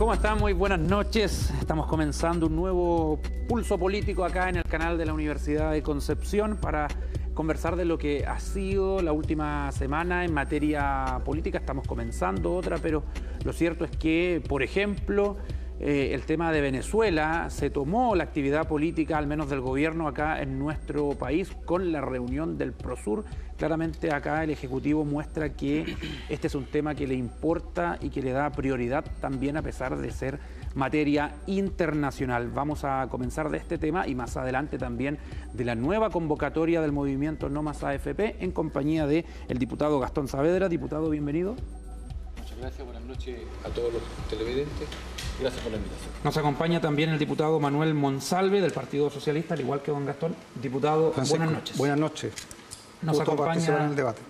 ¿Cómo están? Muy buenas noches. Estamos comenzando un nuevo pulso político acá en el canal de la Universidad de Concepción para conversar de lo que ha sido la última semana en materia política. Estamos comenzando otra, pero lo cierto es que, por ejemplo, el tema de Venezuela, se tomó la actividad política, al menos del gobierno acá en nuestro país, con la reunión del Prosur. Claramente acá el Ejecutivo muestra que este es un tema que le importa y que le da prioridad también a pesar de ser materia internacional. Vamos a comenzar de este tema y más adelante también de la nueva convocatoria del movimiento No Más AFP en compañía del diputado Gastón Saavedra. Diputado, bienvenido. Muchas gracias, buenas noches a todos los televidentes. Gracias por la invitación. Nos acompaña también el diputado Manuel Monsalve del Partido Socialista, al igual que don Gastón. Diputado, Francisco, buenas noches. Buenas noches. Nos Gusto participar en el debate.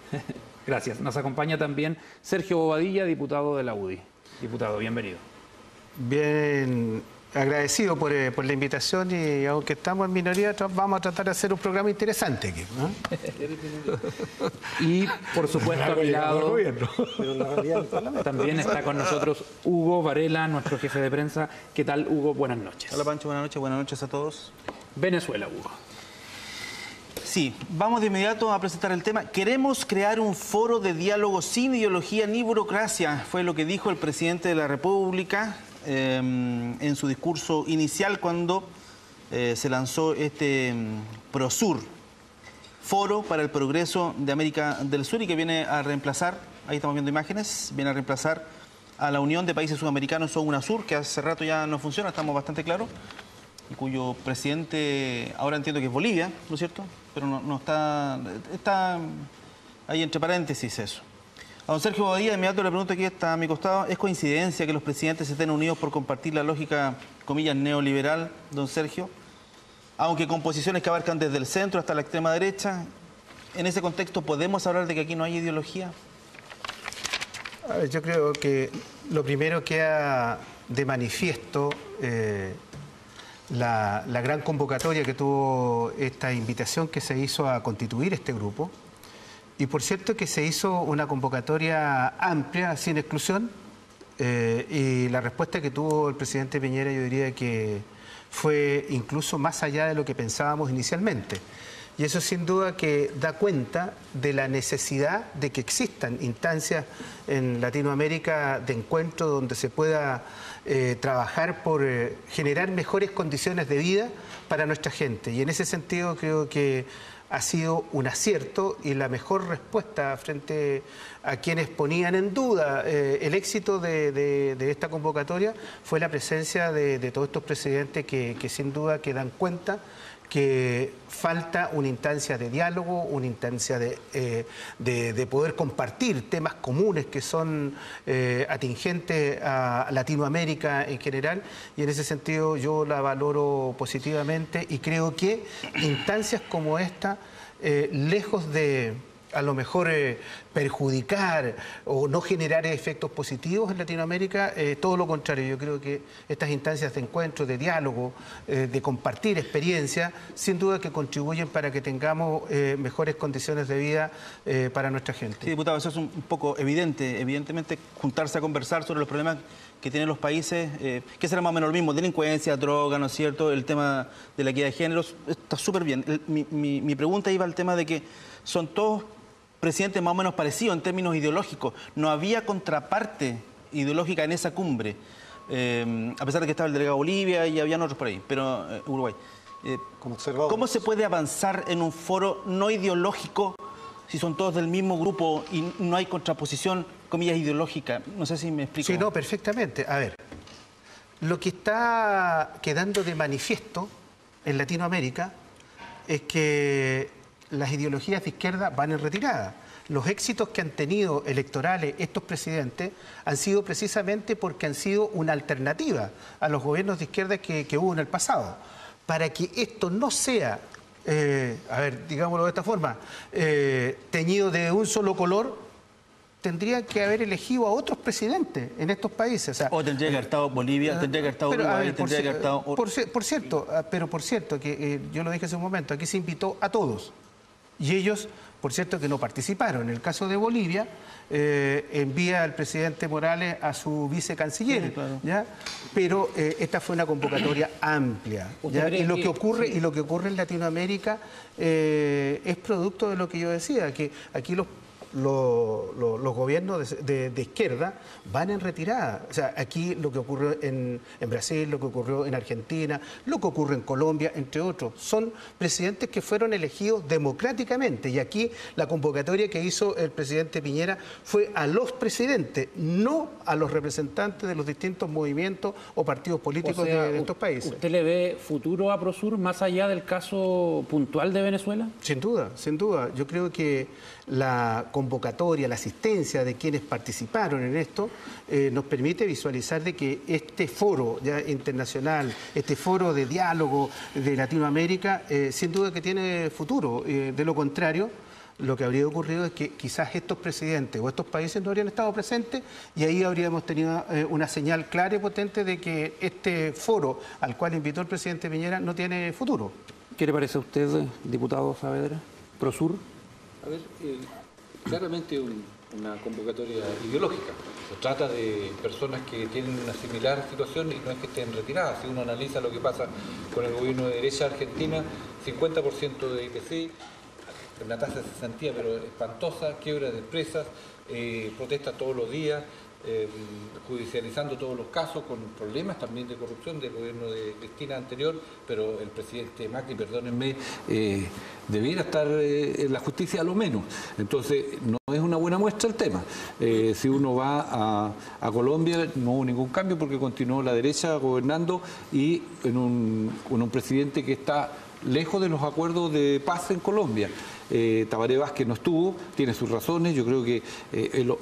Gracias. Nos acompaña también Sergio Bobadilla, diputado de la UDI. Diputado, bienvenido. Bien agradecido por la invitación y aunque estamos en minoría, vamos a tratar de hacer un programa interesante aquí, ¿no? Y por supuesto a mi lado también está con nosotros Hugo Varela, nuestro jefe de prensa. ¿Qué tal, Hugo? Buenas noches. Hola Pancho, buenas noches a todos. Venezuela, Hugo. Sí, vamos de inmediato a presentar el tema. Queremos crear un foro de diálogo sin ideología ni burocracia, fue lo que dijo el presidente de la República en su discurso inicial cuando se lanzó este Prosur, Foro para el Progreso de América del Sur, y que viene a reemplazar, ahí estamos viendo imágenes, viene a reemplazar a la Unión de Países Sudamericanos o UNASUR, que hace rato ya no funciona, estamos bastante claros, y cuyo presidente ahora entiendo que es Bolivia, ¿no es cierto? Pero no está ahí entre paréntesis eso. A don Sergio Bobadilla, de inmediato le pregunto, aquí está a mi costado, ¿es coincidencia que los presidentes estén unidos por compartir la lógica, comillas, neoliberal, don Sergio? Aunque con posiciones que abarcan desde el centro hasta la extrema derecha, en ese contexto, ¿podemos hablar de que aquí no hay ideología? A ver, yo creo que lo primero queda de manifiesto la gran convocatoria que tuvo esta invitación que se hizo a constituir este grupo. Y por cierto que se hizo una convocatoria amplia, sin exclusión, y la respuesta que tuvo el presidente Piñera yo diría que fue incluso más allá de lo que pensábamos inicialmente. Y eso sin duda que da cuenta de la necesidad de que existan instancias en Latinoamérica de encuentro donde se pueda trabajar por generar mejores condiciones de vida para nuestra gente. Y en ese sentido creo que ha sido un acierto y la mejor respuesta frente a quienes ponían en duda el éxito de esta convocatoria fue la presencia de todos estos presidentes que sin duda que dan cuenta que falta una instancia de diálogo, una instancia de poder compartir temas comunes que son atingentes a Latinoamérica en general, y en ese sentido yo la valoro positivamente y creo que instancias como esta, lejos de a lo mejor perjudicar o no generar efectos positivos en Latinoamérica, todo lo contrario. Yo creo que estas instancias de encuentro, de diálogo, de compartir experiencias, sin duda que contribuyen para que tengamos mejores condiciones de vida para nuestra gente. Sí, diputado, eso es un poco evidente. Evidentemente, juntarse a conversar sobre los problemas que tienen los países, que será más o menos lo mismo, delincuencia, droga, ¿no es cierto?, el tema de la equidad de géneros, está súper bien. Mi pregunta iba al tema de que son todos presidentes más o menos parecidos en términos ideológicos. No había contraparte ideológica en esa cumbre, a pesar de que estaba el delegado Bolivia y habían otros por ahí, pero Uruguay. ¿Cómo se puede avanzar en un foro no ideológico si son todos del mismo grupo y no hay contraposición, comillas, ideológica? No sé si me explico. Sí, no, perfectamente. A ver, lo que está quedando de manifiesto en Latinoamérica es que las ideologías de izquierda van en retirada. Los éxitos que han tenido electorales estos presidentes han sido precisamente porque han sido una alternativa a los gobiernos de izquierda que hubo en el pasado. Para que esto no sea, a ver, digámoslo de esta forma, teñido de un solo color, tendrían que haber elegido a otros presidentes en estos países. O tendría que haber estado Bolivia, tendría que haber estado Uruguay, tendría que haber estado... Por cierto, que yo lo dije hace un momento, aquí se invitó a todos. Y ellos por cierto, que no participaron. En el caso de Bolivia, envía al presidente Morales a su vicecanciller, claro. ¿ya? Pero esta fue una convocatoria amplia, ¿ya? Y lo que ocurre en Latinoamérica es producto de lo que yo decía, que aquí los gobiernos de izquierda van en retirada. O sea, aquí lo que ocurrió en Brasil, lo que ocurrió en Argentina, lo que ocurre en Colombia, entre otros, son presidentes que fueron elegidos democráticamente. Y aquí la convocatoria que hizo el presidente Piñera fue a los presidentes, no a los representantes de los distintos movimientos o partidos políticos de estos países. ¿Usted le ve futuro a Prosur más allá del caso puntual de Venezuela? Sin duda, sin duda. Yo creo que la convocatoria, la asistencia de quienes participaron en esto, nos permite visualizar de que este foro ya internacional, este foro de diálogo de Latinoamérica, sin duda que tiene futuro. De lo contrario, lo que habría ocurrido es que quizás estos presidentes o estos países no habrían estado presentes y ahí habríamos tenido una señal clara y potente de que este foro al cual invitó el presidente Piñera no tiene futuro. ¿Qué le parece a usted, diputado Saavedra? ¿Prosur? A ver, claramente una convocatoria ideológica. Se trata de personas que tienen una similar situación y no es que estén retiradas. Si uno analiza lo que pasa con el gobierno de derecha argentina, 50% de IPC, una tasa de cesantía pero espantosa, quiebra de empresas, protestas todos los días, judicializando todos los casos, con problemas también de corrupción del gobierno de Cristina anterior, pero el presidente Macri, perdónenme, debiera estar en la justicia a lo menos. Entonces, no es una buena muestra el tema. Si uno va a Colombia, no hubo ningún cambio porque continuó la derecha gobernando y con un presidente que está lejos de los acuerdos de paz en Colombia. Tabaré Vázquez no estuvo, tiene sus razones, yo creo que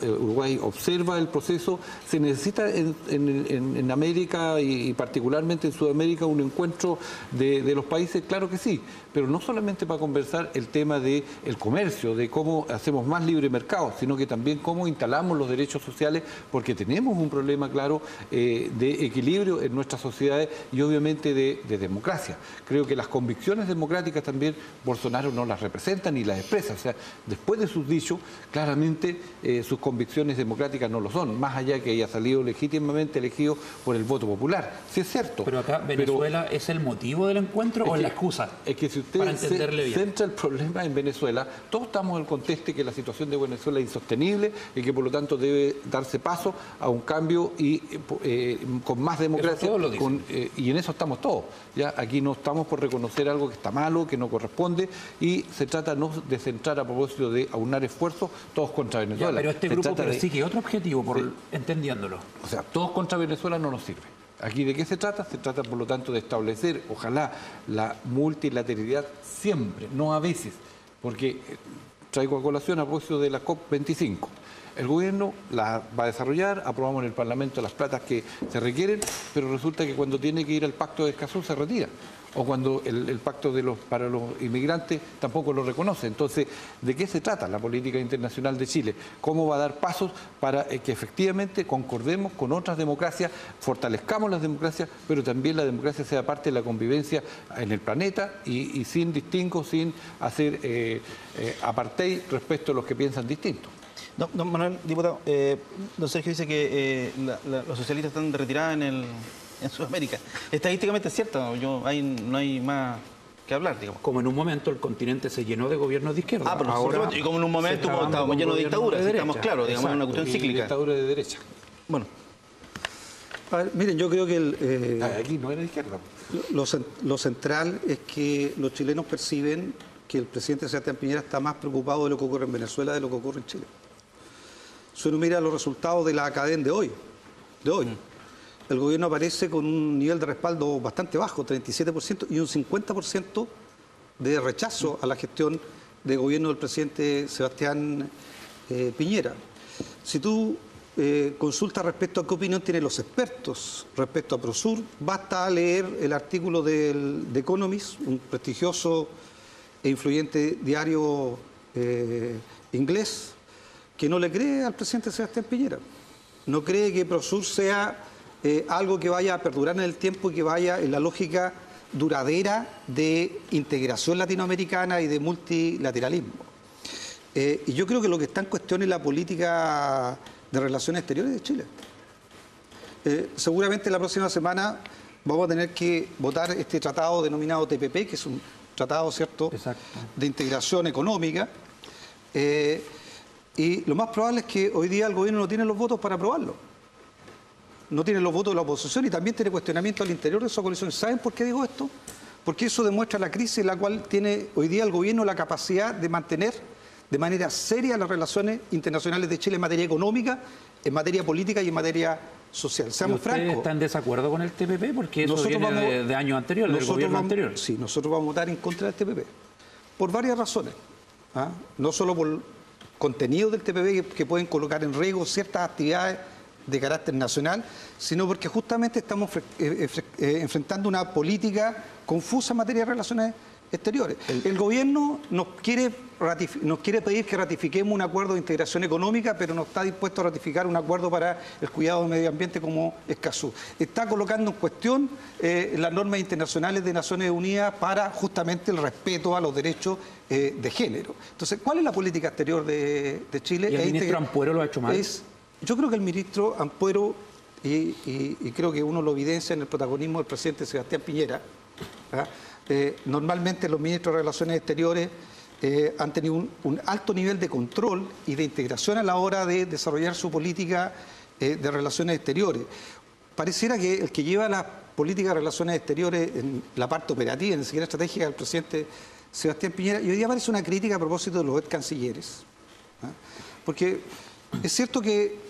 Uruguay observa el proceso, se necesita en América y particularmente en Sudamérica un encuentro de los países, claro que sí, pero no solamente para conversar el tema del comercio, de cómo hacemos más libre mercado, sino que también cómo instalamos los derechos sociales, porque tenemos un problema claro de equilibrio en nuestras sociedades y obviamente de democracia. Creo que las convicciones democráticas también Bolsonaro no las representa ni las expresa, o sea, después de sus dichos, claramente sus convicciones democráticas no lo son, más allá que haya salido legítimamente elegido por el voto popular. Sí es cierto. Pero acá Venezuela es el motivo del encuentro o es la excusa. Es que si usted centra el problema en Venezuela, todos estamos en el contexto que la situación de Venezuela es insostenible y que por lo tanto debe darse paso a un cambio y con más democracia. Y en eso estamos todos. ¿Ya? Aquí no estamos por reconocer algo que está malo, que no corresponde, y se trata no de centrar a propósito de aunar esfuerzos todos contra Venezuela. Ya, pero este grupo persigue otro objetivo, entendiéndolo. O sea, todos contra Venezuela no nos sirve. ¿Aquí de qué se trata? Se trata, por lo tanto, de establecer, ojalá, la multilateralidad siempre, no a veces, porque traigo a colación a propósito de la COP25. El gobierno la va a desarrollar, aprobamos en el Parlamento las platas que se requieren, pero resulta que cuando tiene que ir al Pacto de Escazú se retira. O cuando el pacto para los inmigrantes tampoco lo reconoce. Entonces, ¿de qué se trata la política internacional de Chile? ¿Cómo va a dar pasos para que efectivamente concordemos con otras democracias, fortalezcamos las democracias, pero también la democracia sea parte de la convivencia en el planeta y sin distingo, sin hacer apartheid respecto a los que piensan distinto? Don Manuel, diputado, don Sergio dice que los socialistas están de retirada en Sudamérica. Estadísticamente es cierto, no hay más que hablar, digamos. Como en un momento el continente se llenó de gobiernos de izquierda. Pero ahora, y como en un momento estábamos llenos de dictaduras, estamos claros, digamos, en una cuestión cíclica. Dictadura de derecha. Bueno. A ver, miren, yo creo que aquí no era de izquierda. Lo central es que los chilenos perciben que el presidente Sebastián Piñera está más preocupado de lo que ocurre en Venezuela de lo que ocurre en Chile. Si uno mira los resultados de la Acadén de hoy, el gobierno aparece con un nivel de respaldo bastante bajo, 37%, y un 50% de rechazo a la gestión de gobierno del presidente Sebastián Piñera. Si tú consultas respecto a qué opinión tienen los expertos respecto a Prosur, basta leer el artículo de The Economist, un prestigioso e influyente diario inglés, que no le cree al presidente Sebastián Piñera. No cree que Prosur sea algo que vaya a perdurar en el tiempo y que vaya en la lógica duradera de integración latinoamericana y de multilateralismo. Y yo creo que lo que está en cuestión es la política de relaciones exteriores de Chile. Seguramente la próxima semana vamos a tener que votar este tratado denominado TPP, que es un tratado, ¿cierto?, de integración económica. Y lo más probable es que hoy día el gobierno no tiene los votos para aprobarlo. No tiene los votos de la oposición y también tiene cuestionamiento al interior de su coalición. ¿Saben por qué digo esto? Porque eso demuestra la crisis en la cual tiene hoy día el gobierno la capacidad de mantener de manera seria las relaciones internacionales de Chile en materia económica, en materia política y en materia social. Seamos francos. ¿Ustedes están en desacuerdo con el TPP? Porque eso viene de años anteriores, del gobierno anterior. Sí, nosotros vamos a votar en contra del TPP. Por varias razones. No solo por contenido del TPP que pueden colocar en riesgo ciertas actividades de carácter nacional, sino porque justamente estamos enfrentando una política confusa en materia de relaciones exteriores. El gobierno nos quiere pedir que ratifiquemos un acuerdo de integración económica, pero no está dispuesto a ratificar un acuerdo para el cuidado del medio ambiente como Escazú. Está colocando en cuestión las normas internacionales de Naciones Unidas para justamente el respeto a los derechos de género. Entonces, ¿cuál es la política exterior de Chile? ¿Y el ministro Ampuero lo ha hecho mal? Yo creo que el ministro Ampuero, y creo que uno lo evidencia en el protagonismo del presidente Sebastián Piñera, normalmente los ministros de Relaciones Exteriores han tenido un alto nivel de control y de integración a la hora de desarrollar su política de relaciones exteriores. Pareciera que el que lleva la política de relaciones exteriores en la parte operativa, ni siquiera estratégica del presidente Sebastián Piñera, y hoy día parece una crítica a propósito de los ex cancilleres. Porque es cierto que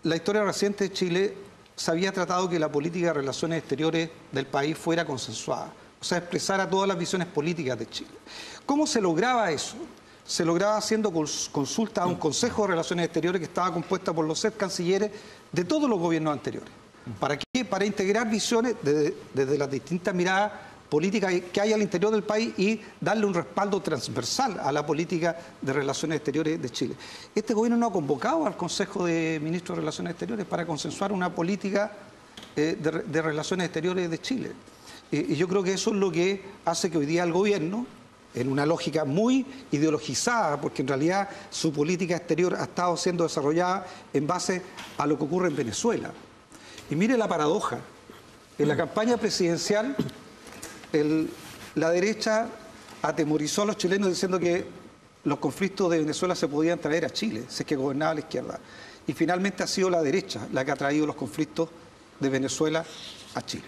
la historia reciente de Chile se había tratado que la política de relaciones exteriores del país fuera consensuada, o sea, expresara todas las visiones políticas de Chile. ¿Cómo se lograba eso? Se lograba haciendo consulta a un Consejo de Relaciones Exteriores que estaba compuesta por los ex cancilleres de todos los gobiernos anteriores. ¿Para qué? Para integrar visiones desde las distintas miradas políticas que hay al interior del país y darle un respaldo transversal a la política de relaciones exteriores de Chile. Este gobierno no ha convocado al Consejo de Ministros de Relaciones Exteriores para consensuar una política de relaciones exteriores de Chile. Y yo creo que eso es lo que hace que hoy día el gobierno, en una lógica muy ideologizada, porque en realidad su política exterior ha estado siendo desarrollada en base a lo que ocurre en Venezuela. Y mire la paradoja. En la campaña presidencial, la derecha atemorizó a los chilenos diciendo que los conflictos de Venezuela se podían traer a Chile, si es que gobernaba la izquierda. Y finalmente ha sido la derecha la que ha traído los conflictos de Venezuela a Chile.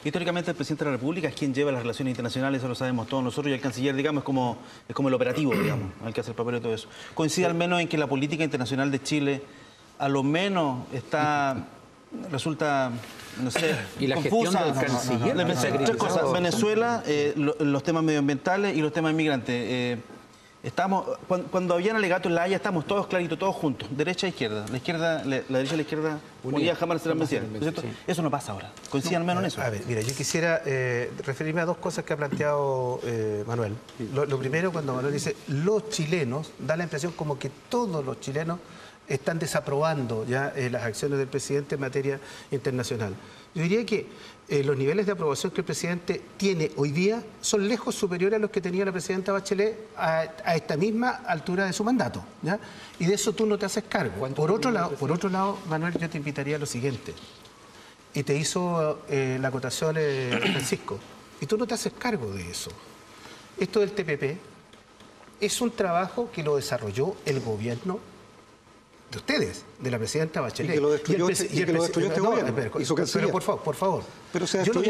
Históricamente el presidente de la República es quien lleva las relaciones internacionales, eso lo sabemos todos nosotros, y el canciller, digamos, es como el operativo, digamos, el que hace el papel de todo eso. Coincide al menos en que la política internacional de Chile, a lo menos resulta, no sé, ¿Y la confusa. gestión del canciller? Tres cosas: Venezuela, los temas medioambientales y los temas inmigrantes. Cuando habían alegato en La Haya, estamos todos claritos, todos juntos, derecha e izquierda. La derecha y la izquierda unidas jamás serán vencidas. Eso no pasa ahora. Coincide al menos en eso. A ver, mira, yo quisiera referirme a dos cosas que ha planteado Manuel. Lo primero, cuando Manuel dice los chilenos, da la impresión como que todos los chilenos están desaprobando ya las acciones del presidente en materia internacional. Yo diría que los niveles de aprobación que el presidente tiene hoy día son lejos superiores a los que tenía la presidenta Bachelet a esta misma altura de su mandato, ¿ya? Y de eso tú no te haces cargo. Por otro lado, Manuel, yo te invitaría a lo siguiente. Y te hizo la acotación Francisco. Y tú no te haces cargo de eso. Esto del TPP es un trabajo que lo desarrolló el gobierno de ustedes, de la presidenta Bachelet. Y que lo destruyó este gobierno. Pero por favor. Pero se yo los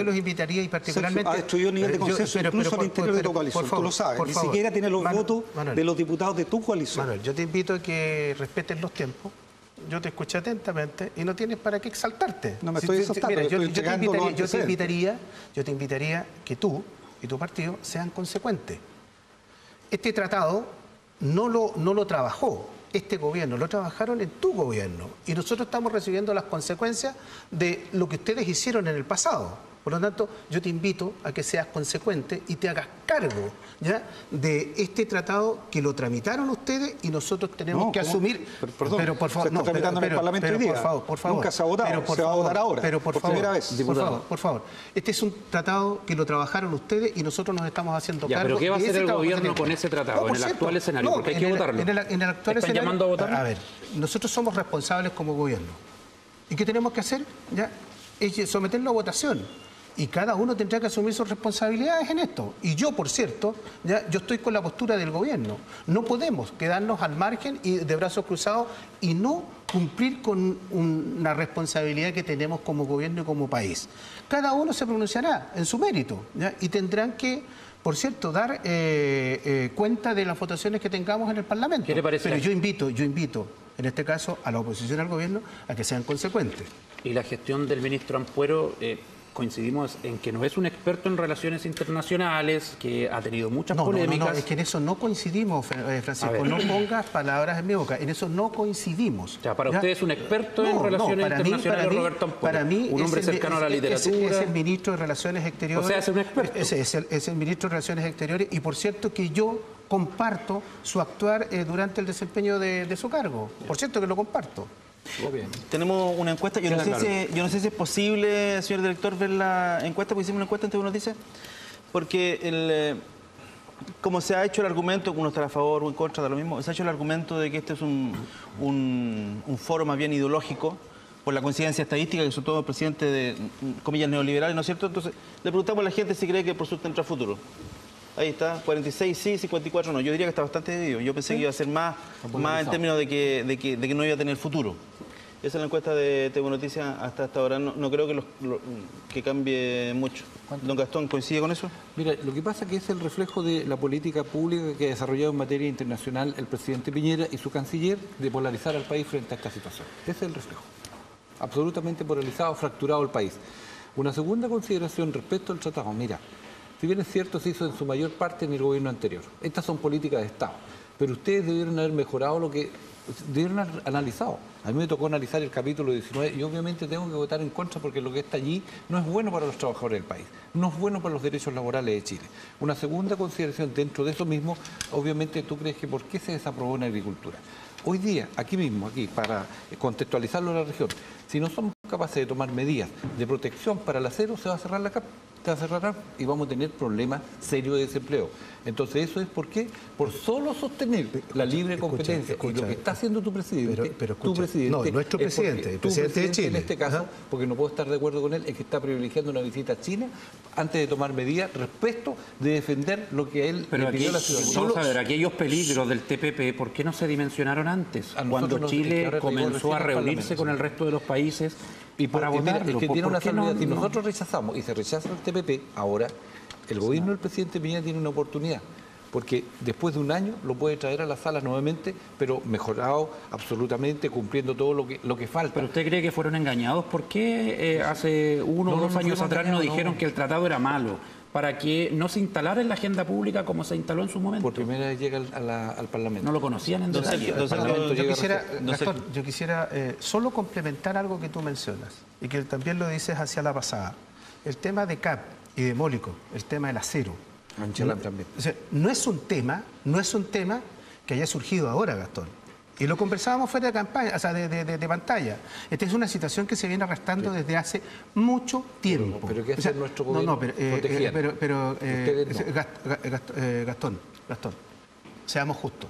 los invitaría y particularmente... Ha destruido el nivel de consenso incluso al interior de tu coalición. Tú lo sabes. Ni siquiera tiene los votos de los diputados de tu coalición. Manuel, yo te invito a que respetes los tiempos. Yo te escuché atentamente y no tienes para qué exaltarte. No me estoy exaltando. Mira, yo te invitaría que tú y tu partido sean consecuentes. Este tratado no lo trabajó este gobierno, lo trabajaron en tu gobierno. Y nosotros estamos recibiendo las consecuencias de lo que ustedes hicieron en el pasado. Por lo tanto, yo te invito a que seas consecuente y te hagas cargo, ¿ya?, de este tratado que lo tramitaron ustedes y nosotros tenemos que asumir. Pero por favor, se está tramitando en el Parlamento hoy día. Por favor. Nunca se ha votado, se va a votar ahora. Pero por favor, primera vez. por favor. Este es un tratado que lo trabajaron ustedes y nosotros nos estamos haciendo cargo. ¿Pero qué va a hacer el gobierno trabajo con ese tratado en el actual escenario? Porque hay que votarlo. En el actual ¿Están escenario, llamando a votarlo? a ver, nosotros somos responsables como gobierno. ¿Y qué tenemos que hacer? ¿Ya? Es someterlo a votación. Y cada uno tendrá que asumir sus responsabilidades en esto. Y yo, por cierto, ¿ya?, yo estoy con la postura del gobierno. No podemos quedarnos al margen y de brazos cruzados y no cumplir con una responsabilidad que tenemos como gobierno y como país. Cada uno se pronunciará en su mérito, ¿ya?, y tendrán que, por cierto, dar cuenta de las votaciones que tengamos en el Parlamento. ¿Qué le parece? Pero yo invito, en este caso, a la oposición al gobierno a que sean consecuentes. Y la gestión del ministro Ampuero, coincidimos en que no es un experto en relaciones internacionales, que ha tenido muchas polémicas. No, es que en eso no coincidimos, Francisco. No pongas palabras en mi boca. En eso no coincidimos. O sea, para usted es un experto en relaciones internacionales, Roberto Ampuero. Para mí, un hombre cercano a la literatura. Es el ministro de Relaciones Exteriores. O sea, es un experto. Es el ministro de Relaciones Exteriores y, por cierto, que yo comparto su actuar durante el desempeño de su cargo. Por cierto que lo comparto. Bien. Tenemos una encuesta. Yo no sé si es posible, señor director, ver la encuesta, porque hicimos una encuesta entre unos dice, porque como se ha hecho el argumento, uno está a favor o en contra de lo mismo, se ha hecho el argumento de que este es un foro más bien ideológico, por la coincidencia estadística, que sobre todo el presidente de, comillas, neoliberales, ¿no es cierto? Entonces, le preguntamos a la gente si cree que por su tendrá futuro. Ahí está, 46 sí, 54 no. Yo diría que está bastante dividido. Yo pensé que iba a ser más en términos de que no iba a tener futuro. Esa es la encuesta de TV Noticias hasta ahora. No creo que cambie mucho. Don Gastón, ¿coincide con eso? Mira, lo que pasa es que es el reflejo de la política pública que ha desarrollado en materia internacional el presidente Piñera y su canciller de polarizar al país frente a esta situación. Ese es el reflejo. Absolutamente polarizado, fracturado el país. Una segunda consideración respecto al tratado. Mira, si bien es cierto, se hizo en su mayor parte en el gobierno anterior. Estas son políticas de Estado. Pero ustedes debieron haber mejorado lo que debieron haber analizado. A mí me tocó analizar el capítulo 19 y obviamente tengo que votar en contra porque lo que está allí no es bueno para los trabajadores del país, no es bueno para los derechos laborales de Chile. Una segunda consideración dentro de eso mismo, obviamente tú crees que ¿por qué se desaprobó en agricultura? Hoy día, aquí mismo, para contextualizarlo en la región, si no somos capaces de tomar medidas de protección para el acero, se va a cerrar la CAP. Se va a cerrar y vamos a tener problemas serios de desempleo. Entonces, ¿eso es por qué? Por solo sostener la libre competencia. Y lo que está haciendo tu presidente, no, nuestro presidente, el presidente de Chile. En este caso, porque no puedo estar de acuerdo con él, es que está privilegiando una visita a China antes de tomar medidas respecto de defender lo que él le pidió a la ciudadanía. Vamos a ver, aquellos peligros del TPP, ¿por qué no se dimensionaron antes? Cuando Chile comenzó a reunirse con el resto de los países y para votarlo. Es que tiene una salida. Si nosotros rechazamos y se rechaza el TPP, ahora el gobierno del presidente Piñera tiene una oportunidad, porque después de un año lo puede traer a la sala nuevamente, pero mejorado absolutamente, cumpliendo todo lo que falta. ¿Pero usted cree que fueron engañados? ¿Por qué hace uno o dos años atrás nos dijeron que el tratado era malo? Para que no se instalara en la agenda pública como se instaló en su momento. Por primera vez llega al Parlamento. No lo conocían en detalle. Yo quisiera solo complementar algo que tú mencionas y que también lo dices hacia la pasada. El tema de CAP y de Mólico, el tema del acero. También. O sea, no es un tema que haya surgido ahora, Gastón. Y lo conversábamos fuera de campaña, o sea, de pantalla. Esta es una situación que se viene arrastrando desde hace mucho tiempo. Pero ¿qué hace nuestro gobierno? Gastón, seamos justos,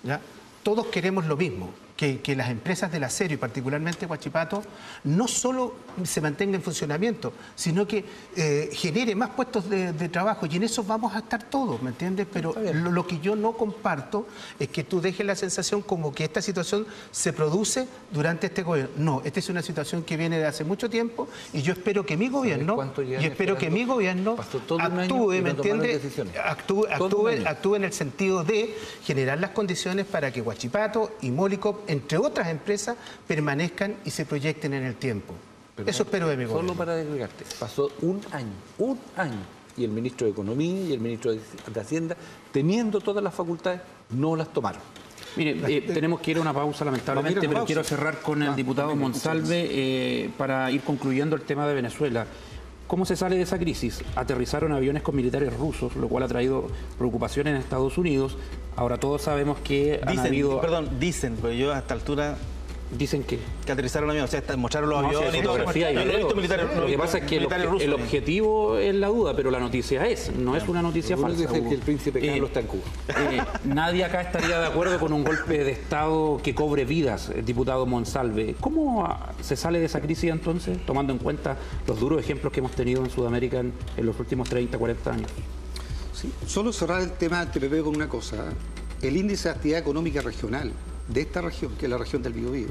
¿ya? Todos queremos lo mismo, que las empresas del acero y particularmente Huachipato no solo se mantengan en funcionamiento, sino que genere más puestos de trabajo y en eso vamos a estar todos, ¿me entiendes? Pero lo que yo no comparto es que tú dejes la sensación como que esta situación se produce durante este gobierno. No, esta es una situación que viene de hace mucho tiempo y yo espero que mi gobierno, actúe, ¿me entiendes? Actúe en el sentido de generar las condiciones para que Huachipato y Mólico, entre otras empresas, permanezcan y se proyecten en el tiempo. Pero eso espero de mi gobierno. Solo para desligarte, pasó un año, y el ministro de Economía y el ministro de Hacienda, teniendo todas las facultades, no las tomaron. Mire, tenemos que ir a una pausa, lamentablemente, pero quiero cerrar con el diputado Monsalve para ir concluyendo el tema de Venezuela. ¿Cómo se sale de esa crisis? Aterrizaron aviones con militares rusos, lo cual ha traído preocupación en Estados Unidos. Ahora todos sabemos que han habido... Dicen, pero yo a esta altura... Dicen que aterrizaron aviones, o sea, mostraron los aviones y todo. Lo que pasa es que el objetivo es la duda, pero la noticia no es una noticia falsa. Que el príncipe Carlos está en Cuba. Nadie acá estaría de acuerdo con un golpe de Estado que cobre vidas, diputado Monsalve. ¿Cómo se sale de esa crisis entonces, tomando en cuenta los duros ejemplos que hemos tenido en Sudamérica en los últimos 30, 40 años? Sí, solo cerrar el tema del TPP con una cosa. El índice de actividad económica regional de esta región, que es la región del Biobío,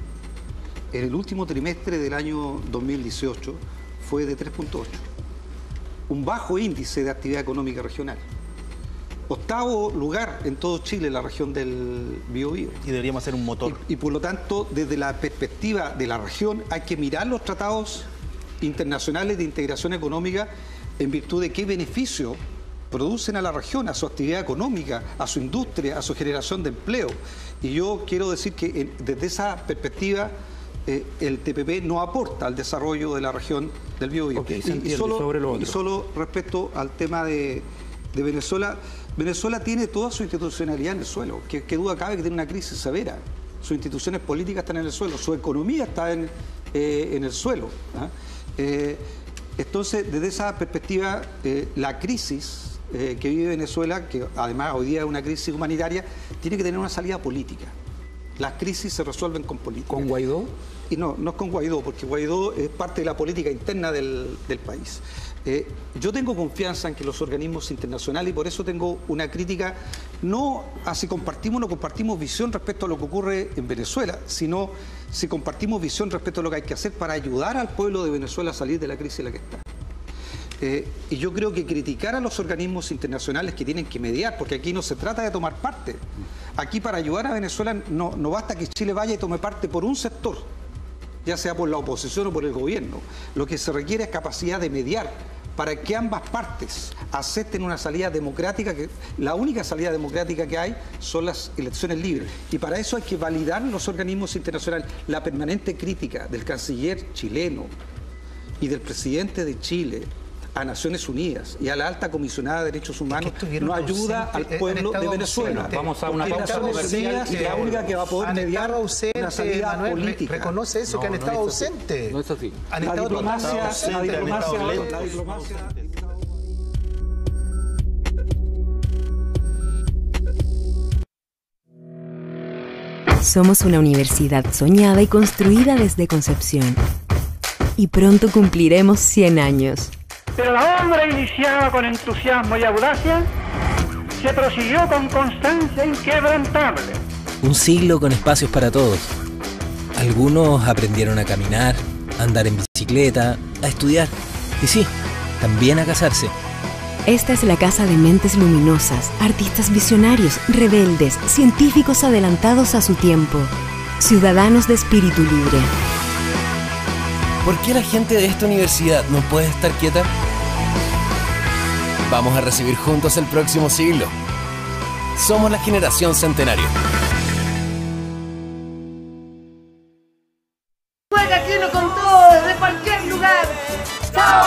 en el último trimestre del año 2018 fue de 3.8. Un bajo índice de actividad económica regional. 8º lugar en todo Chile, la región del Biobío. Y deberíamos hacer un motor. Y por lo tanto, desde la perspectiva de la región, hay que mirar los tratados internacionales de integración económica en virtud de qué beneficio producen a la región, a su actividad económica, a su industria, a su generación de empleo. Y yo quiero decir que desde esa perspectiva el TPP no aporta al desarrollo de la región del Biobío. Okay, y solo respecto al tema de Venezuela, Venezuela tiene toda su institucionalidad en el suelo. ¿Qué duda cabe que tiene una crisis severa? Sus instituciones políticas están en el suelo, su economía está en el suelo. Entonces, desde esa perspectiva, la crisis que vive Venezuela, que además hoy día es una crisis humanitaria, tiene que tener una salida política. Las crisis se resuelven con política. ¿Con Guaidó? Y no es con Guaidó, porque Guaidó es parte de la política interna del país. Yo tengo confianza en que los organismos internacionales, y por eso tengo una crítica, no a si compartimos o no compartimos visión respecto a lo que ocurre en Venezuela, sino si compartimos visión respecto a lo que hay que hacer para ayudar al pueblo de Venezuela a salir de la crisis en la que está. Y yo creo que criticar a los organismos internacionales que tienen que mediar, porque aquí no se trata de tomar parte. Aquí para ayudar a Venezuela no basta que Chile vaya y tome parte por un sector, ya sea por la oposición o por el gobierno. Lo que se requiere es capacidad de mediar para que ambas partes acepten una salida democrática, que la única salida democrática que hay son las elecciones libres. Y para eso hay que validar los organismos internacionales. La permanente crítica del canciller chileno y del presidente de Chile a Naciones Unidas y a la alta comisionada de Derechos Humanos no ayuda al pueblo de Venezuela. Vamos a una pausa comercial y la única que va a poder mediar una salida política. Reconoce eso, que han estado ausentes. No es así. Han estado la diplomacia. Somos una universidad soñada y construida desde concepción. Y pronto cumpliremos 100 años. Pero la obra iniciada con entusiasmo y audacia se prosiguió con constancia inquebrantable. Un siglo con espacios para todos. Algunos aprendieron a caminar, a andar en bicicleta, a estudiar y sí, también a casarse. Esta es la casa de mentes luminosas, artistas visionarios, rebeldes, científicos adelantados a su tiempo, ciudadanos de espíritu libre. ¿Por qué la gente de esta universidad no puede estar quieta? Vamos a recibir juntos el próximo siglo. Somos la generación centenario. Juega Chino con todo, desde cualquier lugar. ¡Chao,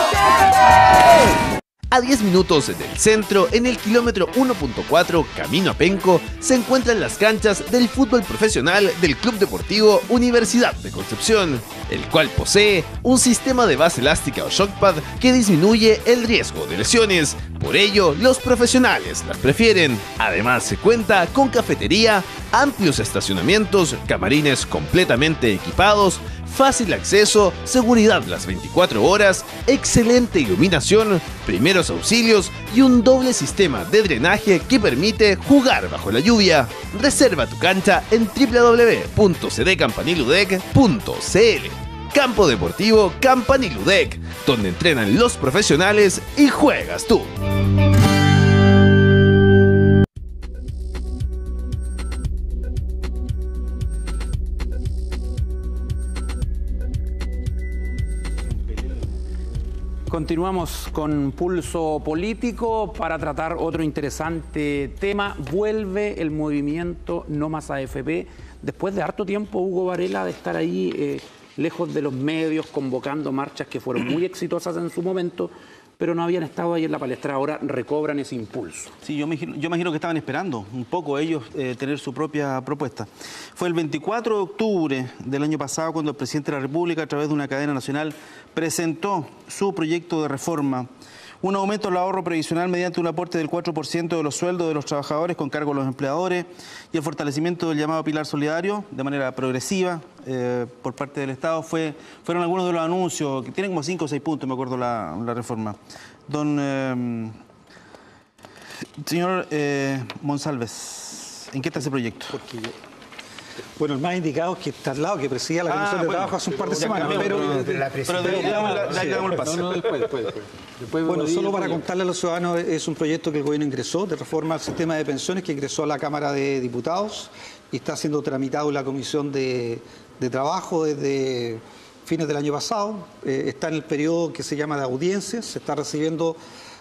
A 10 minutos del centro, en el kilómetro 1.4, camino a Penco, se encuentran las canchas del fútbol profesional del Club Deportivo Universidad de Concepción, el cual posee un sistema de base elástica o shockpad que disminuye el riesgo de lesiones. Por ello, los profesionales las prefieren. Además, se cuenta con cafetería, amplios estacionamientos, camarines completamente equipados, fácil acceso, seguridad las 24 horas, excelente iluminación, primeros auxilios y un doble sistema de drenaje que permite jugar bajo la lluvia. Reserva tu cancha en www.cdcampaniludec.cl. Campo Deportivo Campaniludec, donde entrenan los profesionales y juegas tú. Continuamos con Pulso Político para tratar otro interesante tema. Vuelve el movimiento No Más AFP. Después de harto tiempo, Hugo Varela, de estar ahí lejos de los medios, convocando marchas que fueron muy exitosas en su momento, pero no habían estado ahí en la palestra. Ahora recobran ese impulso. Sí, yo imagino que estaban esperando un poco ellos tener su propia propuesta. Fue el 24 de octubre del año pasado cuando el presidente de la República, a través de una cadena nacional, presentó su proyecto de reforma. Un aumento del ahorro previsional mediante un aporte del 4% de los sueldos de los trabajadores con cargo a los empleadores y el fortalecimiento del llamado pilar solidario de manera progresiva por parte del Estado. Fueron algunos de los anuncios, que tienen como 5 o 6 puntos, me acuerdo, la reforma. Señor Monsalves, ¿en qué está ese proyecto? Bueno, el más indicado es que está al lado, que presidía la Comisión de Trabajo hace un par de semanas. Bueno, solo para contarle a los ciudadanos, es un proyecto que el gobierno ingresó de reforma al sistema de pensiones, que ingresó a la Cámara de Diputados y está siendo tramitado en la Comisión de Trabajo desde fines del año pasado. Está en el periodo que se llama de audiencias, se está recibiendo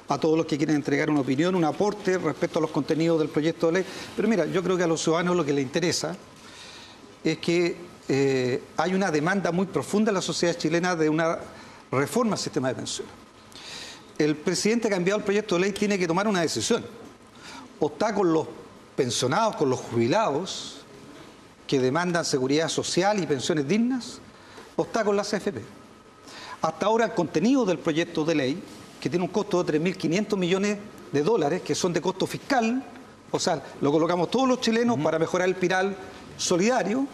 a todos los que quieren entregar una opinión, un aporte respecto a los contenidos del proyecto de ley. Pero mira, yo creo que a los ciudadanos lo que les interesa es que hay una demanda muy profunda en la sociedad chilena de una reforma al sistema de pensiones. El presidente que ha enviado el proyecto de ley tiene que tomar una decisión. O está con los pensionados, con los jubilados, que demandan seguridad social y pensiones dignas, o está con las AFP. Hasta ahora el contenido del proyecto de ley, que tiene un costo de 3.500 millones de dólares, que son de costo fiscal, o sea, lo colocamos todos los chilenos para mejorar el pilar solidario.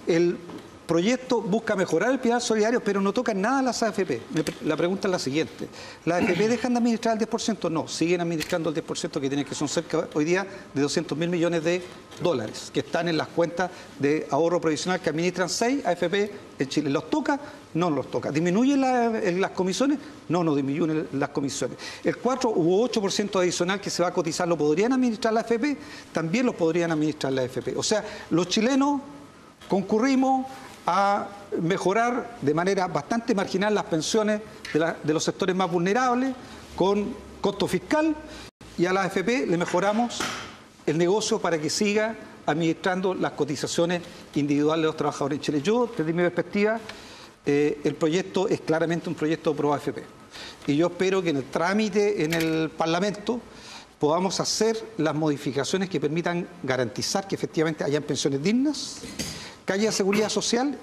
El proyecto busca mejorar el pilar solidario, pero no toca nada a las AFP. La pregunta es la siguiente: ¿las AFP dejan de administrar el 10%? No, siguen administrando el 10%, que tienen, que son cerca hoy día de 200.000 millones de dólares, que están en las cuentas de ahorro provisional que administran 6 AFP en Chile. ¿Los toca? No los toca. ¿Disminuyen las comisiones? No, no disminuyen las comisiones. El 4 u 8% adicional que se va a cotizar, ¿lo podrían administrar las AFP? También lo podrían administrar las AFP. O sea, los chilenos concurrimos a mejorar de manera bastante marginal las pensiones de los sectores más vulnerables con costo fiscal, y a la AFP le mejoramos el negocio para que siga administrando las cotizaciones individuales de los trabajadores en Chile. Yo, desde mi perspectiva, el proyecto es claramente un proyecto pro AFP. Y yo espero que en el trámite en el Parlamento podamos hacer las modificaciones que permitan garantizar que efectivamente hayan pensiones dignas, que haya seguridad social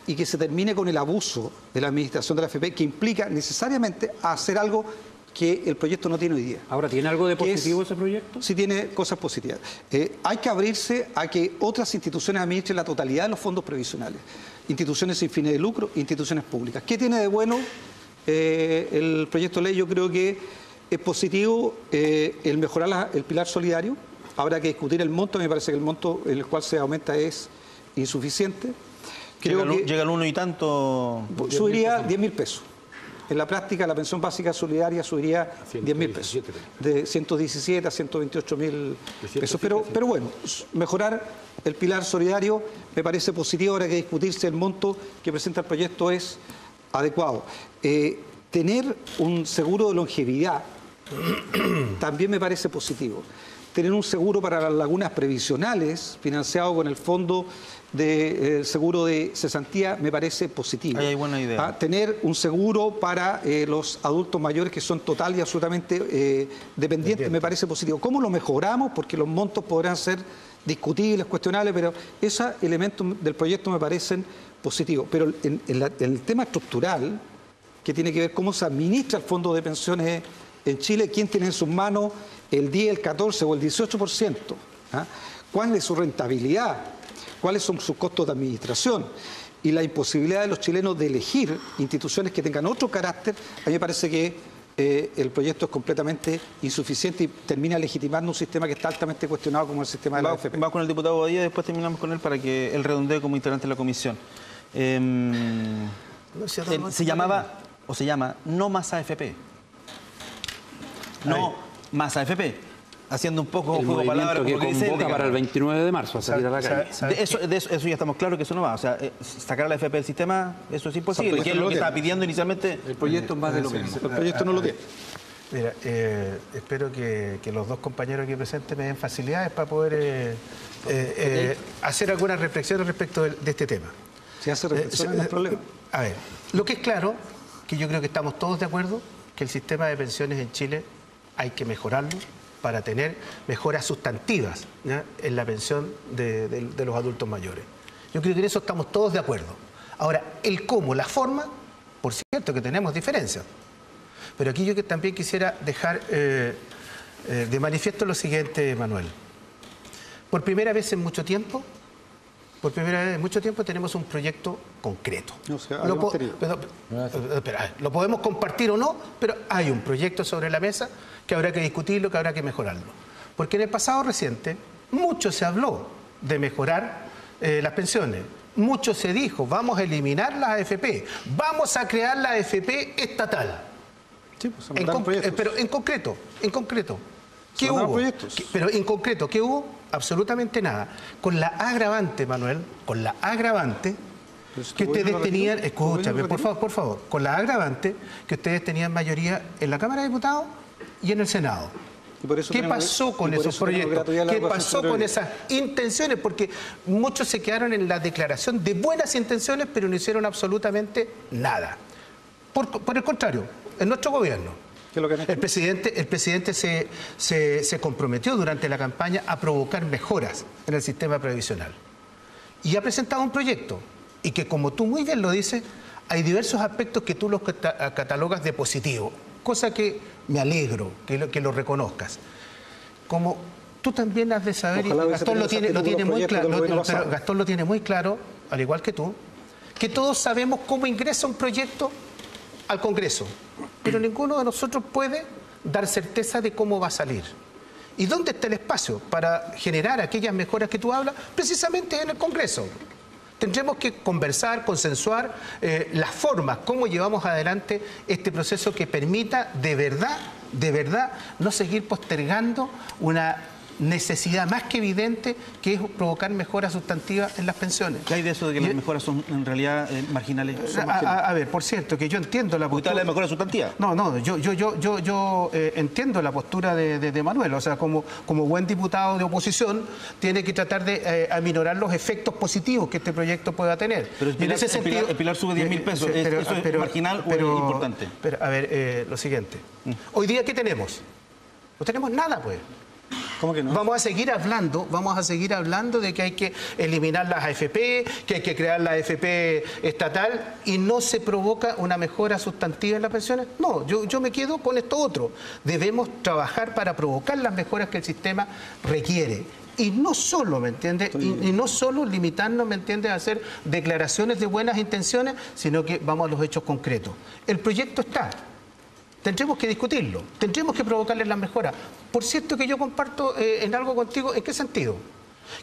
y que se termine con el abuso de la administración de la AFP, que implica necesariamente hacer algo que el proyecto no tiene hoy día. Ahora, ¿tiene algo de positivo ese proyecto? Sí, tiene cosas positivas. Hay que abrirse a que otras instituciones administren la totalidad de los fondos previsionales. Instituciones sin fines de lucro, instituciones públicas. ¿Qué tiene de bueno el proyecto de ley? Yo creo que es positivo el mejorar el pilar solidario. Habrá que discutir el monto. Me parece que el monto en el cual se aumenta es insuficiente. Llega al 1 y tanto. Subiría 10.000 pesos. En la práctica, la pensión básica solidaria subiría 10.000 pesos. De 117 a 128.000 pesos. Pero bueno, mejorar el pilar solidario me parece positivo. Ahora que discutirse el monto que presenta el proyecto es adecuado. Tener un seguro de longevidad también me parece positivo. Tener un seguro para las lagunas previsionales financiado con el fondo de seguro de cesantía me parece positivo. Ahí hay buena idea. Tener un seguro para los adultos mayores que son total y absolutamente dependientes me parece positivo. ¿Cómo lo mejoramos? Porque los montos podrán ser discutibles, cuestionables, pero esos elementos del proyecto me parecen positivos. Pero en el tema estructural, que tiene que ver cómo se administra el fondo de pensiones en Chile, quién tiene en sus manos el 10, el 14 o el 18%, cuál es su rentabilidad, cuáles son sus costos de administración y la imposibilidad de los chilenos de elegir instituciones que tengan otro carácter, a mí me parece que el proyecto es completamente insuficiente y termina legitimando un sistema que está altamente cuestionado como el sistema de la AFP. Vamos con el diputado Badía y después terminamos con él para que él redondee como integrante de la comisión. Se llamaba, o se llama, No Más AFP. No Más AFP. Haciendo un poco el juego de palabras que convoca para el 29 de marzo a salir a la calle. Eso ya estamos claros que eso no va. O sea, sacar a la AFP del sistema, eso es imposible. ¿Qué es lo que estaba pidiendo inicialmente? El proyecto es más de lo mismo. El proyecto no lo tiene. Mira, espero que los dos compañeros aquí presentes me den facilidades para poder hacer algunas reflexiones respecto de este tema. Se hace reflexión en los problemas. A ver, lo que es claro, que yo creo que estamos todos de acuerdo, que el sistema de pensiones en Chile hay que mejorarlo para tener mejoras sustantivas, ¿ya?, en la pensión de los adultos mayores. Yo creo que en eso estamos todos de acuerdo. Ahora, el cómo, la forma, por cierto que tenemos diferencias. Pero aquí yo también quisiera dejar de manifiesto lo siguiente, Manuel. Por primera vez en mucho tiempo tenemos un proyecto concreto. No sé, lo podemos compartir o no, pero hay un proyecto sobre la mesa que habrá que discutirlo, que habrá que mejorarlo. Porque en el pasado reciente mucho se habló de mejorar las pensiones. Mucho se dijo, vamos a eliminar las AFP, vamos a crear la AFP estatal. Sí, pues, pero en concreto, ¿qué hubo? Pero en concreto, ¿qué hubo? Absolutamente nada. Con la agravante, Manuel, con la agravante que ustedes tenían, escúchame, por favor, con la agravante que ustedes tenían mayoría en la Cámara de Diputados y en el Senado. ¿Qué pasó con esos proyectos? ¿Qué pasó con esas intenciones? Porque muchos se quedaron en la declaración de buenas intenciones, pero no hicieron absolutamente nada. Por el contrario, en nuestro gobierno, el presidente se comprometió durante la campaña a provocar mejoras en el sistema previsional. Y ha presentado un proyecto, y que, como tú muy bien lo dices, hay diversos aspectos que tú los catalogas de positivo, cosa que me alegro que lo reconozcas. Como tú también has de saber, y Gastón lo tiene muy claro, pero Gastón lo tiene muy claro, al igual que tú, que todos sabemos cómo ingresa un proyecto al Congreso, pero ninguno de nosotros puede dar certeza de cómo va a salir. ¿Y dónde está el espacio para generar aquellas mejoras que tú hablas? Precisamente en el Congreso. Tendremos que conversar, consensuar las formas, cómo llevamos adelante este proceso que permita de verdad, no seguir postergando una necesidad más que evidente, que es provocar mejoras sustantivas en las pensiones. ¿Qué hay de eso de que las mejoras son en realidad marginales? A ver, por cierto, que yo entiendo la postura... ¿Usted habla de mejora sustantiva? No, yo entiendo la postura de Manuel. O sea, como buen diputado de oposición, tiene que tratar de aminorar los efectos positivos que este proyecto pueda tener. Pero el Pilar sube 10.000 pesos. ¿Eso es marginal o es importante? Pero, a ver, lo siguiente. Hoy día, ¿qué tenemos? No tenemos nada, pues. ¿Cómo que no? Vamos a seguir hablando de que hay que eliminar las AFP, que hay que crear la AFP estatal, y no se provoca una mejora sustantiva en las pensiones. No, yo me quedo con esto otro. Debemos trabajar para provocar las mejoras que el sistema requiere. Y no solo, ¿me entiendes? Y no solo limitarnos, ¿me entiendes?, a hacer declaraciones de buenas intenciones, sino que vamos a los hechos concretos. El proyecto está. Tendremos que discutirlo, tendremos que provocarle las mejoras. Por cierto que yo comparto en algo contigo, ¿en qué sentido?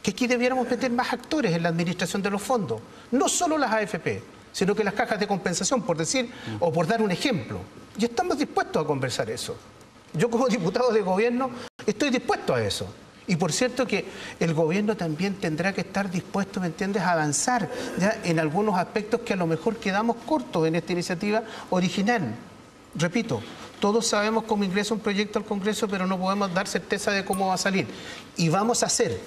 Que aquí debiéramos meter más actores en la administración de los fondos, no solo las AFP, sino que las cajas de compensación, por decir, o por dar un ejemplo. Y estamos dispuestos a conversar eso. Yo, como diputado de gobierno, estoy dispuesto a eso. Y por cierto que el gobierno también tendrá que estar dispuesto, ¿me entiendes?, a avanzar ya en algunos aspectos que a lo mejor quedamos cortos en esta iniciativa original. Repito, todos sabemos cómo ingresa un proyecto al Congreso, pero no podemos dar certeza de cómo va a salir. Y vamos a hacer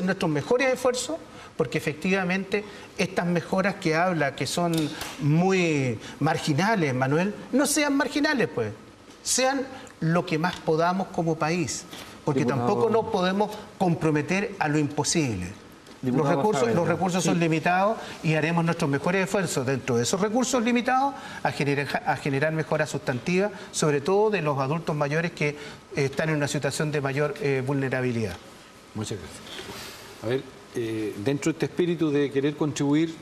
nuestros mejores esfuerzos, porque efectivamente estas mejoras que habla, que son muy marginales, Manuel, no sean marginales, pues. Sean lo que más podamos como país, porque tampoco nos podemos comprometer a lo imposible. Los recursos son limitados y haremos nuestros mejores esfuerzos dentro de esos recursos limitados a generar mejoras sustantivas, sobre todo de los adultos mayores que están en una situación de mayor vulnerabilidad. Muchas gracias. A ver, dentro de este espíritu de querer contribuir,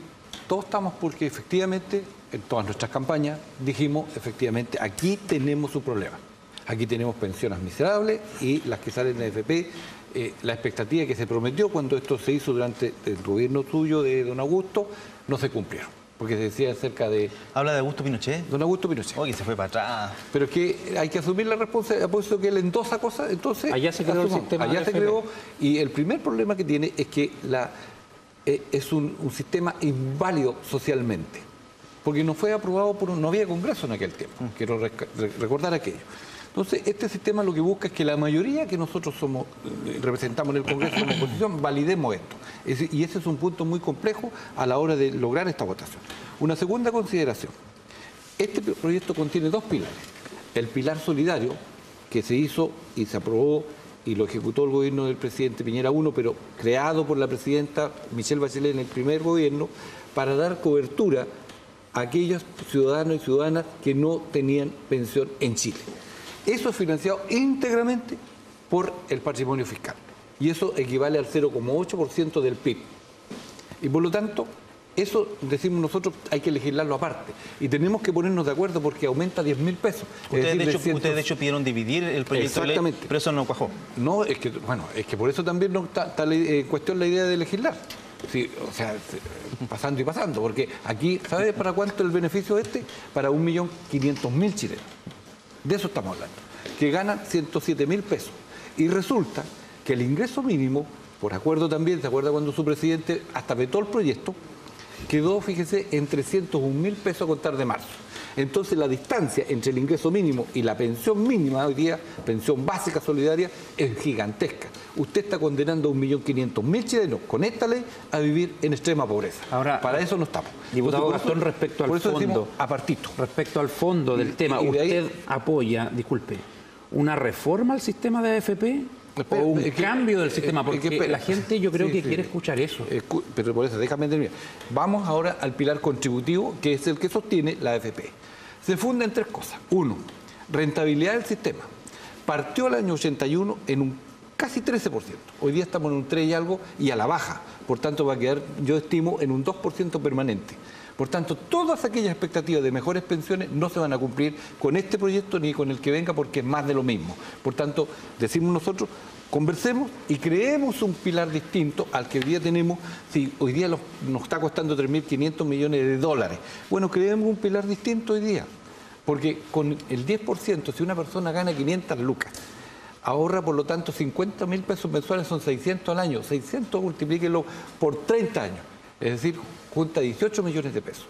todos estamos porque efectivamente, en todas nuestras campañas, dijimos, efectivamente, aquí tenemos un problema. Aquí tenemos pensiones miserables y las que salen de AFP. La expectativa que se prometió cuando esto se hizo durante el gobierno suyo de don Augusto, no se cumplieron. Porque se decía acerca de... ¿Habla de Augusto Pinochet? Don Augusto Pinochet. Oye, se fue para atrás. Pero es que hay que asumir la responsabilidad, puesto que él endosa cosas, entonces... Allá se creó el sistema. Allá se creó, y el primer problema que tiene es que es un sistema inválido socialmente. Porque no fue aprobado no había Congreso en aquel tiempo. Quiero recordar aquello. Entonces, este sistema lo que busca es que la mayoría que nosotros representamos en el Congreso como oposición, validemos esto. Y ese es un punto muy complejo a la hora de lograr esta votación. Una segunda consideración. Este proyecto contiene dos pilares. El pilar solidario, que se hizo y se aprobó y lo ejecutó el gobierno del presidente Piñera I, pero creado por la presidenta Michelle Bachelet en el primer gobierno, para dar cobertura a aquellos ciudadanos y ciudadanas que no tenían pensión en Chile. Eso es financiado íntegramente por el patrimonio fiscal. Y eso equivale al 0,8% del PIB. Y por lo tanto, eso, decimos nosotros, hay que legislarlo aparte. Y tenemos que ponernos de acuerdo porque aumenta 10.000 pesos. Ustedes, de hecho, pidieron dividir el proyecto de ley, pero eso no cuajó. No, es que por eso también no está en cuestión la idea de legislar. Sí, o sea, pasando y pasando, porque aquí, ¿sabes para cuánto el beneficio este? Para 1.500.000 chilenos. De eso estamos hablando, que ganan 107.000 pesos. Y resulta que el ingreso mínimo, por acuerdo también, ¿se acuerda cuando su presidente hasta vetó el proyecto? Quedó, fíjese, en 301.000 pesos a contar de marzo. Entonces la distancia entre el ingreso mínimo y la pensión mínima hoy día, pensión básica solidaria, es gigantesca. Usted está condenando a 1.500.000 chilenos con esta ley a vivir en extrema pobreza. Ahora, para eso no estamos. Diputado Gastón, respecto al fondo, apartito. Respecto al fondo del tema, ¿usted apoya, disculpe, una reforma al sistema de AFP? ¿O un cambio del sistema? Porque la gente yo creo que quiere escuchar eso. Pero por eso, déjame terminar. Vamos ahora al pilar contributivo, que es el que sostiene la AFP. Se funda en tres cosas. Uno, rentabilidad del sistema. Partió el año 81 en un casi 13%. Hoy día estamos en un 3 y algo y a la baja. Por tanto, va a quedar, yo estimo, en un 2% permanente. Por tanto, todas aquellas expectativas de mejores pensiones no se van a cumplir con este proyecto ni con el que venga porque es más de lo mismo. Por tanto, decimos nosotros, conversemos y creemos un pilar distinto al que hoy día tenemos. Si hoy día nos está costando 3.500 millones de dólares, bueno, creemos un pilar distinto hoy día. Porque con el 10%, si una persona gana 500 lucas, ahorra por lo tanto 50.000 pesos mensuales, son 600 al año. 600 multiplíquelo por 30 años. Es decir, junta 18 millones de pesos.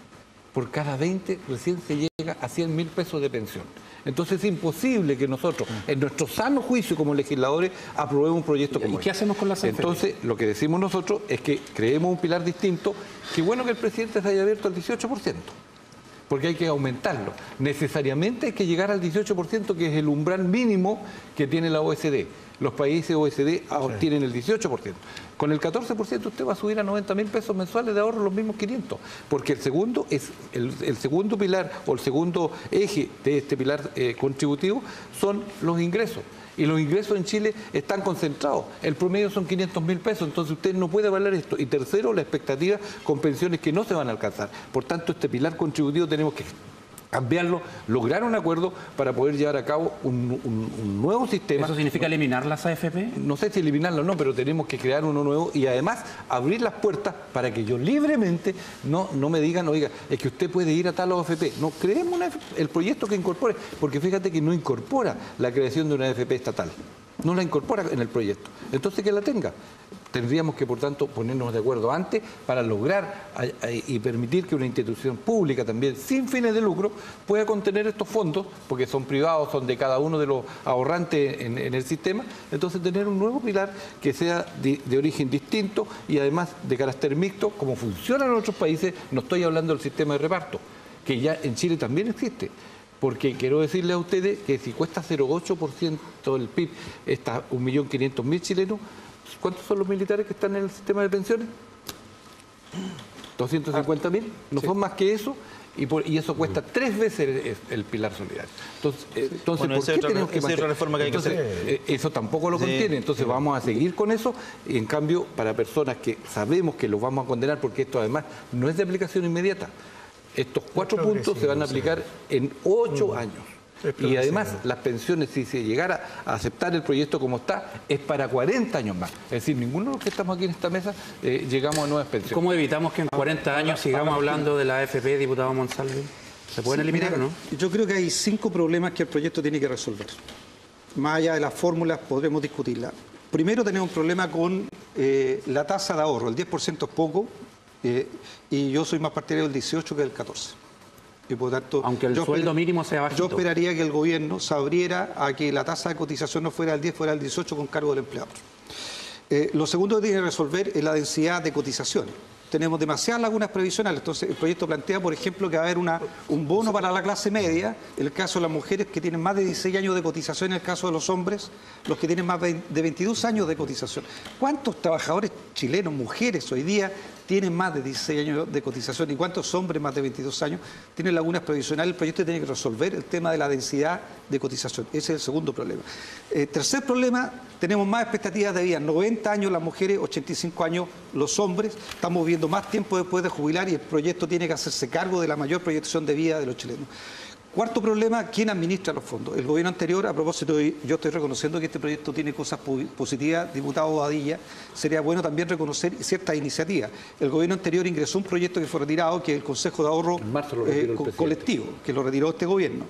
Por cada 20 recién se llega a 100.000 pesos de pensión. Entonces es imposible que nosotros, en nuestro sano juicio como legisladores, aprobemos un proyecto como este. ¿Y qué hacemos con la AFP? Entonces, lo que decimos nosotros es que creemos un pilar distinto. Qué bueno que el presidente se haya abierto al 18%, porque hay que aumentarlo. Necesariamente hay que llegar al 18%, que es el umbral mínimo que tiene la OECD. Los países OECD tienen el 18%. Con el 14% usted va a subir a 90.000 pesos mensuales de ahorro, los mismos 500. Porque el segundo es el segundo pilar o el segundo eje de este pilar contributivo son los ingresos. Y los ingresos en Chile están concentrados. El promedio son 500.000 pesos, entonces usted no puede avalar esto. Y tercero, la expectativa con pensiones que no se van a alcanzar. Por tanto, este pilar contributivo tenemos que cambiarlo, lograr un acuerdo para poder llevar a cabo un nuevo sistema. ¿Eso significa eliminar las AFP? No sé si eliminarlo o no, pero tenemos que crear uno nuevo y además abrir las puertas para que yo libremente no me digan, oiga, es que usted puede ir a tal AFP. No, creemos el proyecto que incorpore, porque fíjate que no incorpora la creación de una AFP estatal. No la incorpora en el proyecto. Entonces, que la tenga. Tendríamos que, por tanto, ponernos de acuerdo antes para lograr y permitir que una institución pública también, sin fines de lucro, pueda contener estos fondos, porque son privados, son de cada uno de los ahorrantes en el sistema. Entonces, tener un nuevo pilar que sea de origen distinto y además de carácter mixto, como funciona en otros países. No estoy hablando del sistema de reparto, que ya en Chile también existe. Porque quiero decirles a ustedes que si cuesta 0,8% del PIB, está 1.500.000 chilenos, ¿cuántos son los militares que están en el sistema de pensiones? 250.000, no son más que eso, y eso cuesta 3 veces el pilar solidario. Entonces bueno, ¿por qué tenemos que mantener? Reforma que hay que hacer. Eso tampoco lo contiene, entonces vamos a seguir con eso, y en cambio, para personas que sabemos que los vamos a condenar, porque esto además no es de aplicación inmediata, estos 4 puntos se van a aplicar en 8 años. Y además, las pensiones, si se llegara a aceptar el proyecto como está, es para 40 años más. Es decir, ninguno de los que estamos aquí en esta mesa llegamos a nuevas pensiones. ¿Cómo evitamos que en 40 años sigamos hablando de la AFP, diputado Monsalve? ¿Se pueden eliminar o no? Yo creo que hay 5 problemas que el proyecto tiene que resolver. Más allá de las fórmulas, podremos discutirlas. Primero, tenemos un problema con la tasa de ahorro. El 10% es poco, y yo soy más partidario del 18 que del 14. Y por tanto, aunque el sueldo mínimo sea bajito. Yo esperaría que el gobierno se abriera a que la tasa de cotización no fuera del 10, fuera del 18 con cargo del empleador. Lo segundo que tiene que resolver es la densidad de cotizaciones. Tenemos demasiadas lagunas previsionales, entonces el proyecto plantea, por ejemplo, que va a haber un bono para la clase media, en el caso de las mujeres que tienen más de 16 años de cotización, en el caso de los hombres, los que tienen más de 22 años de cotización. ¿Cuántos trabajadores chilenos, mujeres, hoy día tienen más de 16 años de cotización y cuántos hombres más de 22 años tienen lagunas previsionales? El proyecto tiene que resolver el tema de la densidad de cotización. Ese es el segundo problema. Tercer problema, tenemos más expectativas de vida. 90 años las mujeres, 85 años los hombres. Estamos viviendo más tiempo después de jubilar y el proyecto tiene que hacerse cargo de la mayor proyección de vida de los chilenos. Cuarto problema, ¿quién administra los fondos? El gobierno anterior, a propósito, yo estoy reconociendo que este proyecto tiene cosas positivas, diputado Bobadilla, sería bueno también reconocer ciertas iniciativas. El gobierno anterior ingresó un proyecto que fue retirado, que es el Consejo de Ahorro Colectivo, que lo retiró este gobierno.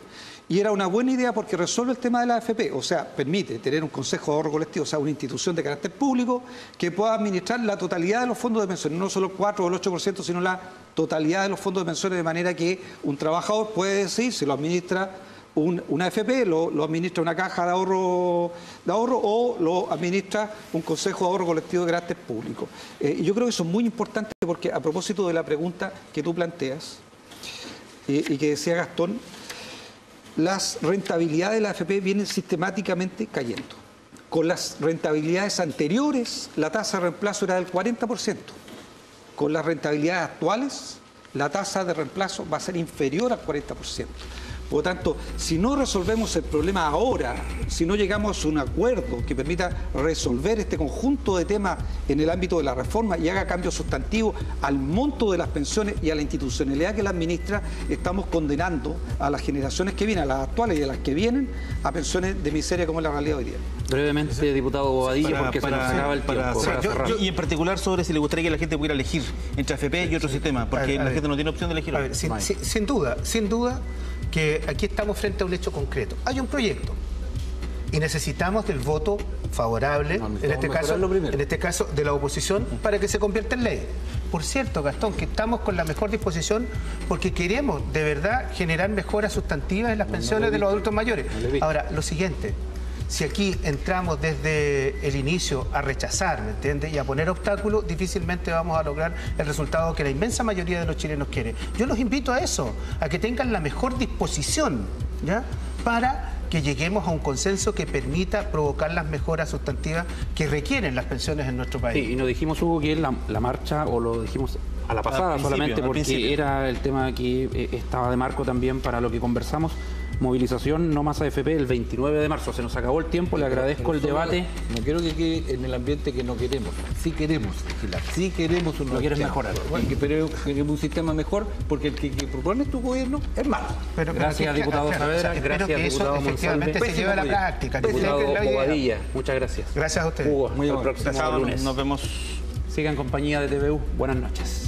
Y era una buena idea porque resuelve el tema de la AFP, o sea, permite tener un Consejo de Ahorro Colectivo, o sea, una institución de carácter público que pueda administrar la totalidad de los fondos de pensiones, no solo el 4 o el 8%, sino la totalidad de los fondos de pensiones, de manera que un trabajador puede decir si lo administra una AFP, lo administra una caja de ahorro o lo administra un Consejo de Ahorro Colectivo de carácter público. Y yo creo que eso es muy importante porque a propósito de la pregunta que tú planteas y que decía Gastón, las rentabilidades de la AFP vienen sistemáticamente cayendo. Con las rentabilidades anteriores, la tasa de reemplazo era del 40%. Con las rentabilidades actuales, la tasa de reemplazo va a ser inferior al 40%. Por lo tanto, si no resolvemos el problema ahora, si no llegamos a un acuerdo que permita resolver este conjunto de temas en el ámbito de la reforma y haga cambios sustantivos al monto de las pensiones y a la institucionalidad que la administra, estamos condenando a las generaciones que vienen, a las actuales y a las que vienen, a pensiones de miseria como es la realidad hoy día. Brevemente, diputado Bobadilla, porque se nos acaba el tiempo. Y en particular sobre si le gustaría que la gente pudiera elegir entre AFP y otro sistema, porque la gente no tiene opción de elegir. Sin duda que aquí estamos frente a un hecho concreto. Hay un proyecto y necesitamos del voto favorable, en este caso de la oposición, para que se convierta en ley. Por cierto, Gastón, que estamos con la mejor disposición porque queremos de verdad generar mejoras sustantivas en las pensiones de los adultos mayores. Ahora, lo siguiente, si aquí entramos desde el inicio a rechazar, ¿me entiendes?, y a poner obstáculos, difícilmente vamos a lograr el resultado que la inmensa mayoría de los chilenos quiere. Yo los invito a eso, a que tengan la mejor disposición, ¿ya?, para que lleguemos a un consenso que permita provocar las mejoras sustantivas que requieren las pensiones en nuestro país. Sí, y nos dijimos, Hugo, que la marcha, o lo dijimos a la pasada solamente, porque era el tema que estaba de marco también para lo que conversamos. Movilización no más AFP el 29 de marzo. Se nos acabó el tiempo, le agradezco el debate. No quiero que quede en el ambiente que no queremos. Sí queremos legislar, sí queremos un... No quieres mejorar. Pero queremos un sistema mejor, porque el que propone tu gobierno es malo. Gracias, diputado Saavedra. Gracias, diputado efectivamente se lleva a la práctica. Diputado Bobadilla, muchas gracias. Gracias a ustedes. Hugo, muy el próximo lunes. Nos vemos. Sigan en compañía de TVU. Buenas noches.